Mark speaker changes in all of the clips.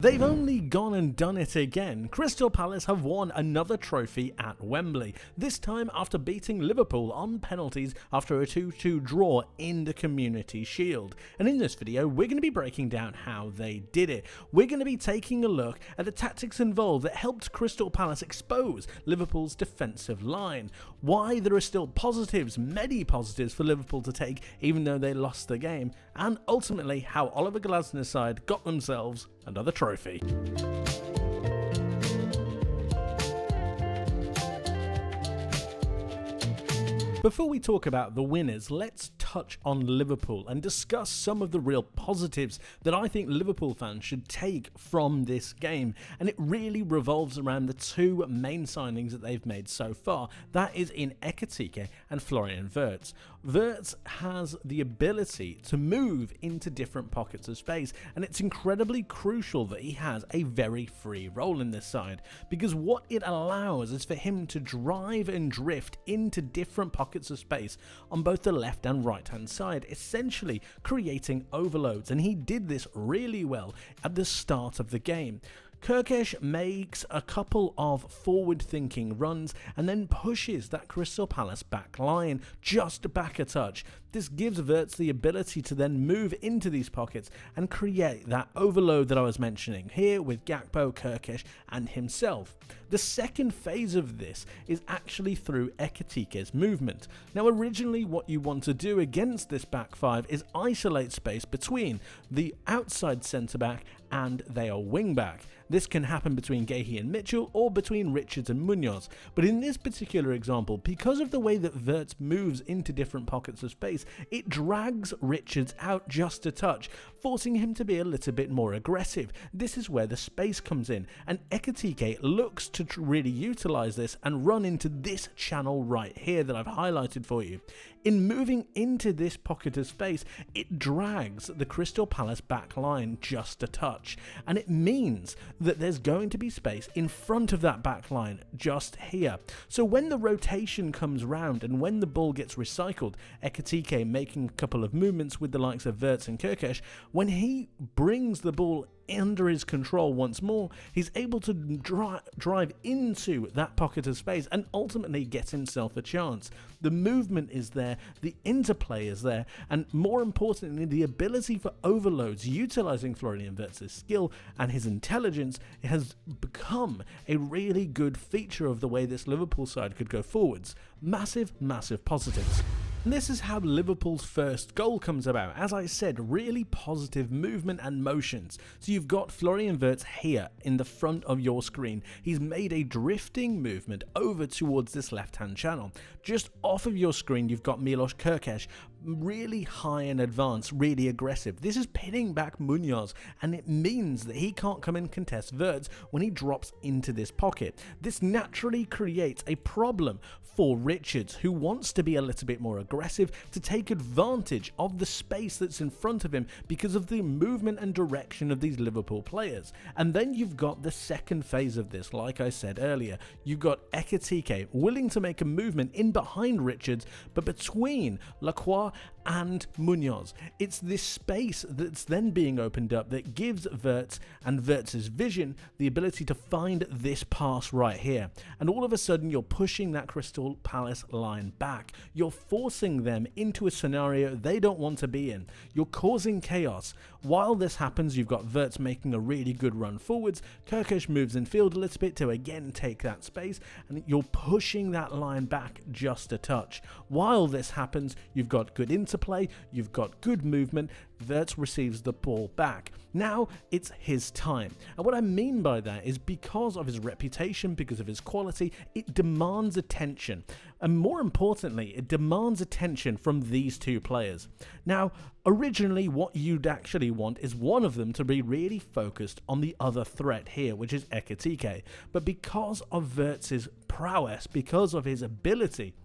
Speaker 1: They've only gone and done it again. Crystal Palace have won another trophy at Wembley, this time after beating Liverpool on penalties after a 2-2 draw in the Community Shield. And in this video, we're going to be breaking down how they did it. We're going to be taking a look at the tactics involved that helped Crystal Palace expose Liverpool's defensive line, why there are still positives, many positives for Liverpool to take even though they lost the game, and ultimately how Oliver Glasner's side got themselves another trophy. Before we talk about the winners, let's touch on Liverpool and discuss some of the real positives that I think Liverpool fans should take from this game. And it really revolves around the two main signings that they've made so far. That is in Ekitike and Florian Wirtz. Wirtz has the ability to move into different pockets of space, and it's incredibly crucial that he has a very free role in this side, because what it allows is for him to drive and drift into different pockets of space on both the left and right hand side, essentially creating overloads, and he did this really well at the start of the game. Kirkesh makes a couple of forward-thinking runs and then pushes that Crystal Palace back line just back a touch. This gives Wirtz the ability to then move into these pockets and create that overload that I was mentioning here with Gakpo, Kirkesh and himself. The second phase of this is actually through Ekitike's movement. Now originally what you want to do against this back five is isolate space between the outside centre-back and their wing-back. This can happen between Guéhi and Mitchell or between Richards and Munoz, but in this particular example, because of the way that Wirtz moves into different pockets of space, it drags Richards out just a touch, forcing him to be a little bit more aggressive. This is where the space comes in, and Ekitike looks to really utilise this and run into this channel right here that I've highlighted for you. In moving into this pocket of space, it drags the Crystal Palace back line just a touch, and it means that there's going to be space in front of that back line just here. So when the rotation comes round and when the ball gets recycled, Ekitike making a couple of movements with the likes of Wirtz and Kirkesh, when he brings the ball under his control once more, he's able to drive into that pocket of space and ultimately get himself a chance. The movement is there, the interplay is there, and more importantly, the ability for overloads, utilizing Florian Wirtz's skill and his intelligence, has become a really good feature of the way this Liverpool side could go forwards. Massive, massive positives. And this is how Liverpool's first goal comes about. As I said, really positive movement and motions. So you've got Florian Wirtz here in the front of your screen. He's made a drifting movement over towards this left-hand channel. Just off of your screen, you've got Milos Kirkesh, really high in advance, really aggressive. This is pinning back Munoz, and it means that he can't come and contest Wirtz when he drops into this pocket. This naturally creates a problem for Richards, who wants to be a little bit more aggressive to take advantage of the space that's in front of him because of the movement and direction of these Liverpool players. And then you've got the second phase of this, like I said earlier. You've got Ekitike willing to make a movement in behind Richards, but between Lacroix and Munoz. It's this space that's then being opened up that gives Wirtz and Wirtz's vision the ability to find this pass right here. And all of a sudden you're pushing that Crystal Palace line back. You're forcing them into a scenario they don't want to be in. You're causing chaos. While this happens, you've got Wirtz making a really good run forwards. Kirkesh moves in field a little bit to again take that space, and you're pushing that line back just a touch. While this happens, you've got good interplay, you've got good movement. Wirtz receives the ball back. Now it's his time. And what I mean by that is because of his reputation, because of his quality, it demands attention. And more importantly, it demands attention from these two players. Now, originally what you'd actually want is one of them to be really focused on the other threat here, which is Ekitike. But because of Wirtz's prowess, because of his ability,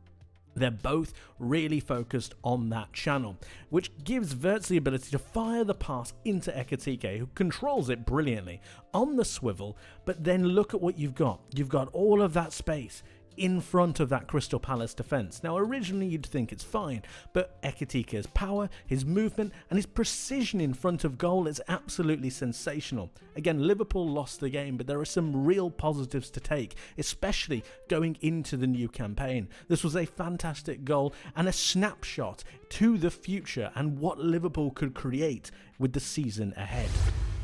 Speaker 1: they're both really focused on that channel, which gives Wirtz the ability to fire the pass into Ekitike, who controls it brilliantly on the swivel. But then look at what you've got. You've got all of that space in front of that Crystal Palace defence. Now originally you'd think it's fine, but Ekitike's power, his movement and his precision in front of goal is absolutely sensational. Again, Liverpool lost the game, but there are some real positives to take, especially going into the new campaign. This was a fantastic goal and a snapshot to the future and what Liverpool could create with the season ahead.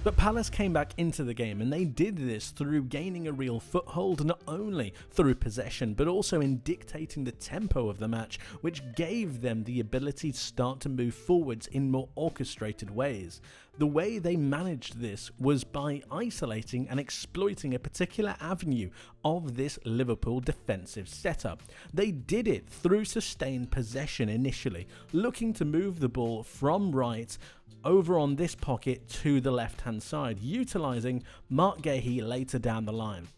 Speaker 1: But Palace came back into the game, and they did this through gaining a real foothold, not only through possession but also in dictating the tempo of the match, which gave them the ability to start to move forwards in more orchestrated ways. The way they managed this was by isolating and exploiting a particular avenue of this Liverpool defensive setup. They did it through sustained possession initially, looking to move the ball from right over on this pocket to the left hand side, utilising Mark Guéhi later down the line.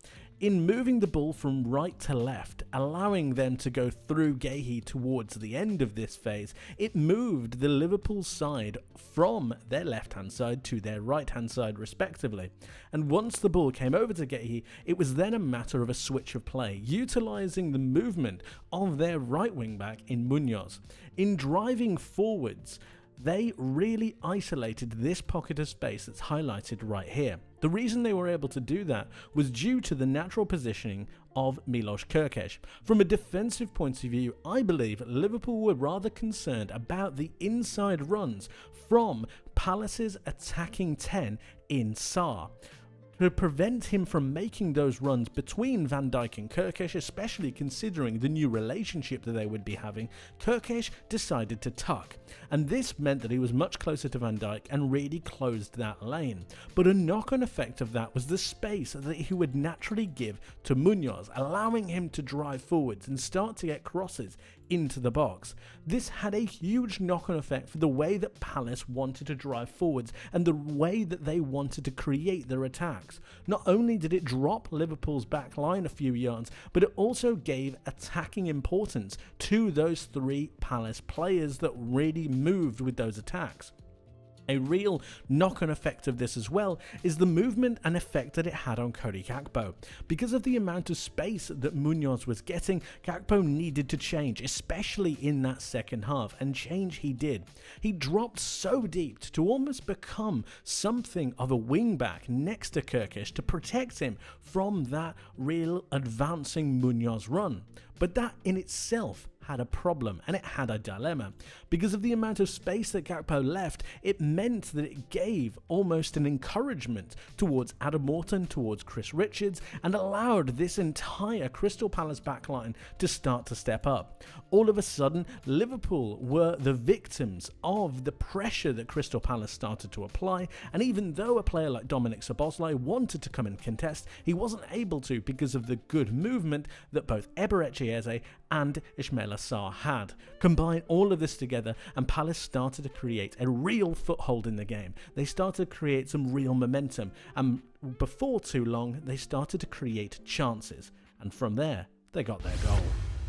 Speaker 1: In moving the ball from right to left, allowing them to go through Guéhi towards the end of this phase, it moved the Liverpool side from their left hand side to their right hand side respectively. And once the ball came over to Guéhi, it was then a matter of a switch of play, utilising the movement of their right wing back in Munoz. In driving forwards, they really isolated this pocket of space that's highlighted right here. The reason they were able to do that was due to the natural positioning of Milos Kerkez. From a defensive point of view, I believe Liverpool were rather concerned about the inside runs from Palace's attacking 10 in Sarr. To prevent him from making those runs between Van Dijk and Kerkez, especially considering the new relationship that they would be having, Kerkez decided to tuck, and this meant that he was much closer to Van Dijk and really closed that lane. But a knock-on effect of that was the space that he would naturally give to Munoz, allowing him to drive forwards and start to get crosses into the box. This had a huge knock-on effect for the way that Palace wanted to drive forwards and the way that they wanted to create their attacks. Not only did it drop Liverpool's back line a few yards, but it also gave attacking importance to those three Palace players that really moved with those attacks. A real knock-on effect of this as well is the movement and effect that it had on Cody Gakpo. Because of the amount of space that Munoz was getting, Gakpo needed to change, especially in that second half, and change he did. He dropped so deep to almost become something of a wing-back next to Kerkez to protect him from that real advancing Munoz run. But that in itself had a problem, and it had a dilemma. Because of the amount of space that Gakpo left, it meant that it gave almost an encouragement towards Adam Morton, towards Chris Richards, and allowed this entire Crystal Palace backline to start to step up. All of a sudden, Liverpool were the victims of the pressure that Crystal Palace started to apply, and even though a player like Dominic Szoboszlai wanted to come and contest, he wasn't able to because of the good movement that both Eberechi Eze and Ismaila Sarr had. Combine all of this together and Palace started to create a real foothold in the game. They started to create some real momentum, and before too long they started to create chances, and from there they got their goal.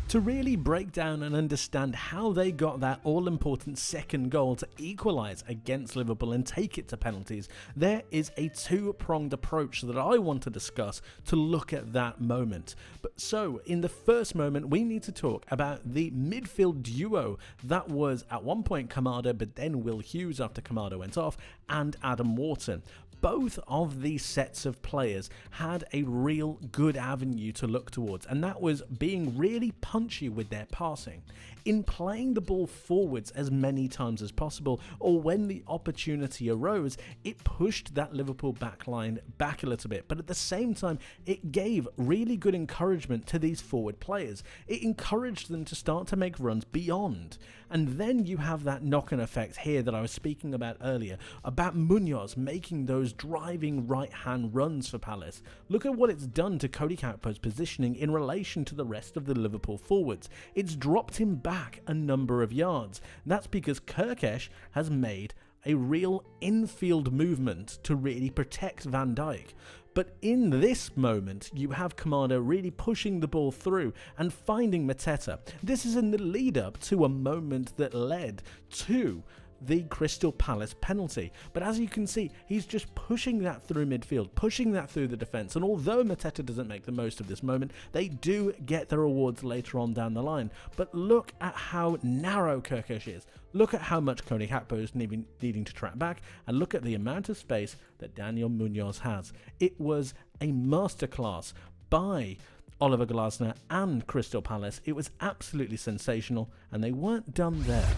Speaker 1: To really break down and understand how they got that all-important second goal to equalise against Liverpool and take it to penalties, there is a two-pronged approach that I want to discuss to look at that moment. But so, in the first moment, we need to talk about the midfield duo that was at one point Kamada, but then Will Hughes after Kamada went off, and Adam Wharton. Both of these sets of players had a real good avenue to look towards, and that was being really punchy with their passing. In playing the ball forwards as many times as possible, or when the opportunity arose, it pushed that Liverpool backline back a little bit, but at the same time, it gave really good encouragement to these forward players. It encouraged them to start to make runs beyond. And then you have that knock-on effect here that I was speaking about earlier, about Munoz making those driving right-hand runs for Palace. Look at what it's done to Cody Gakpo's positioning in relation to the rest of the Liverpool forwards. It's dropped him back a number of yards. That's because Kerkez has made a real infield movement to really protect Van Dijk. But in this moment, you have Kamada really pushing the ball through and finding Mateta. This is in the lead up to a moment that led to the Crystal Palace penalty. But as you can see, he's just pushing that through midfield, pushing that through the defence. And although Mateta doesn't make the most of this moment, they do get the rewards later on down the line. But look at how narrow Kirkesh is. Look at how much Cody Gakpo is needing to track back, and look at the amount of space that Daniel Munoz has. It was a masterclass by Oliver Glasner and Crystal Palace. It was absolutely sensational, and they weren't done there.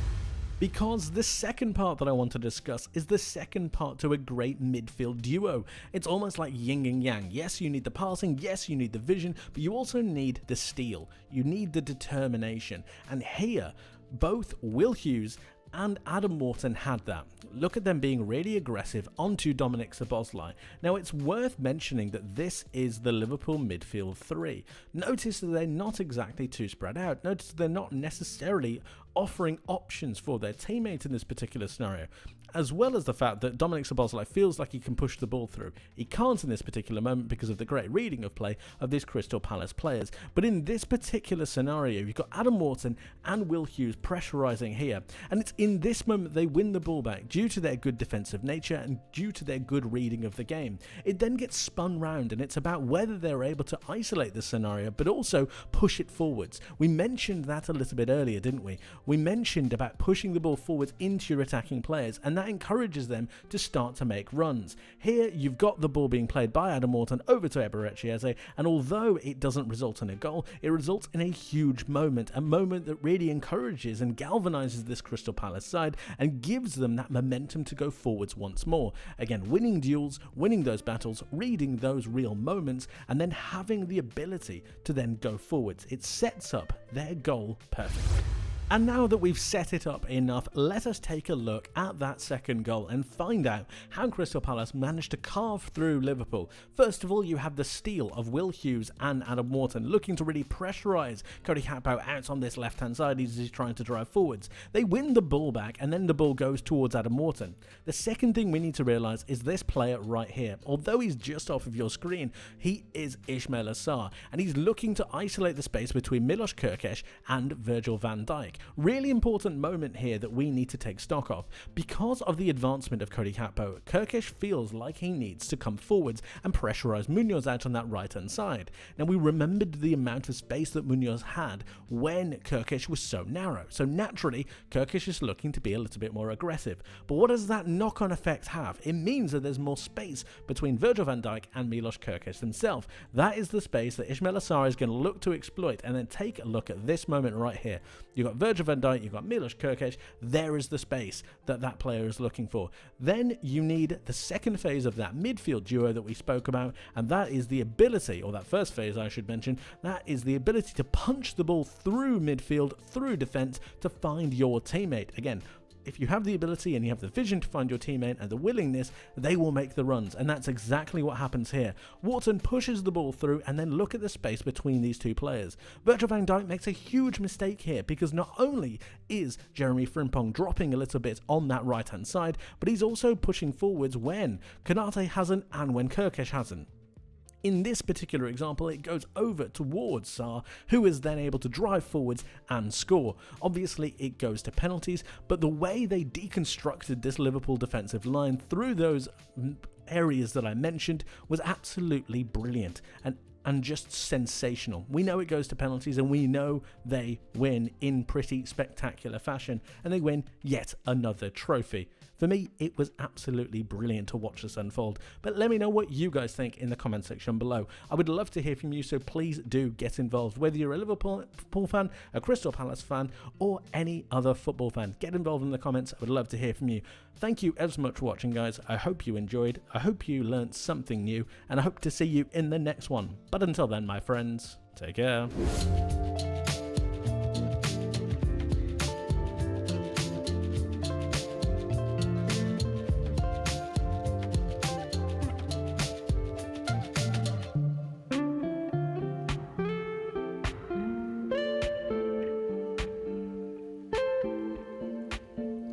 Speaker 1: Because the second part that I want to discuss is the second part to a great midfield duo. It's almost like yin and yang. Yes, you need the passing, yes, you need the vision, but you also need the steel. You need the determination. And here, both Will Hughes and Adam Morton had that. Look at them being really aggressive onto Dominic Szoboszlai. Now, it's worth mentioning that this is the Liverpool midfield three. Notice that they're not exactly too spread out. Notice they're not necessarily offering options for their teammates in this particular scenario, as well as the fact that Dominic Szoboszlai feels like he can push the ball through. He can't in this particular moment because of the great reading of play of these Crystal Palace players. But in this particular scenario, you've got Adam Morton and Will Hughes pressurising here, and it's in this moment they win the ball back due to their good defensive nature and due to their good reading of the game. It then gets spun round, and it's about whether they're able to isolate the scenario but also push it forwards. We mentioned that a little bit earlier, didn't we? We mentioned about pushing the ball forwards into your attacking players, and that encourages them to start to make runs. Here you've got the ball being played by Adam Morton over to Eberechi Eze, and although it doesn't result in a goal, it results in a huge moment, a moment that really encourages and galvanizes this Crystal Palace side and gives them that momentum to go forwards once more. Again, winning duels, winning those battles, reading those real moments, and then having the ability to then go forwards. It sets up their goal perfectly. And now that we've set it up enough, let us take a look at that second goal and find out how Crystal Palace managed to carve through Liverpool. First of all, you have the steal of Will Hughes and Adam Morton looking to really pressurise Cody Gakpo out on this left-hand side as he's trying to drive forwards. They win the ball back, and then the ball goes towards Adam Morton. The second thing we need to realise is this player right here. Although he's just off of your screen, he is Ismail Assar, and he's looking to isolate the space between Milos Kirkesh and Virgil van Dijk. Really important moment here that we need to take stock of. Because of the advancement of Cody Gakpo, Kirkesh feels like he needs to come forwards and pressurise Munoz out on that right hand side. Now, we remembered the amount of space that Munoz had when Kirkesh was so narrow, so naturally Kirkesh is looking to be a little bit more aggressive. But what does that knock-on effect have? It means that there's more space between Virgil van Dijk and Milos Kirkesh himself. That is the space that Ismail Assar is going to look to exploit. And then take a look at this moment right here. You've got Virgil van Dijk, you've got Milos Kirkesh. There is the space that that player is looking for. Then you need the second phase of that midfield duo that we spoke about, and that is the ability, or that first phase I should mention, that is the ability to punch the ball through midfield, through defence, to find your teammate. Again, if you have the ability and you have the vision to find your teammate and the willingness, they will make the runs, and that's exactly what happens here. Wharton pushes the ball through, and then look at the space between these two players. Virgil van Dijk makes a huge mistake here, because not only is Jeremy Frimpong dropping a little bit on that right hand side, but he's also pushing forwards when Konate hasn't and when Kirkesh hasn't. In this particular example, it goes over towards Sarr, who is then able to drive forwards and score. Obviously, it goes to penalties, but the way they deconstructed this Liverpool defensive line through those areas that I mentioned was absolutely brilliant and just sensational. We know it goes to penalties, and we know they win in pretty spectacular fashion, and they win yet another trophy. For me, it was absolutely brilliant to watch this unfold. But let me know what you guys think in the comment section below. I would love to hear from you, so please do get involved. Whether you're a Liverpool fan, a Crystal Palace fan, or any other football fan, get involved in the comments. I would love to hear from you. Thank you ever so much for watching, guys. I hope you enjoyed. I hope you learned something new, and I hope to see you in the next one. But until then, my friends, take care.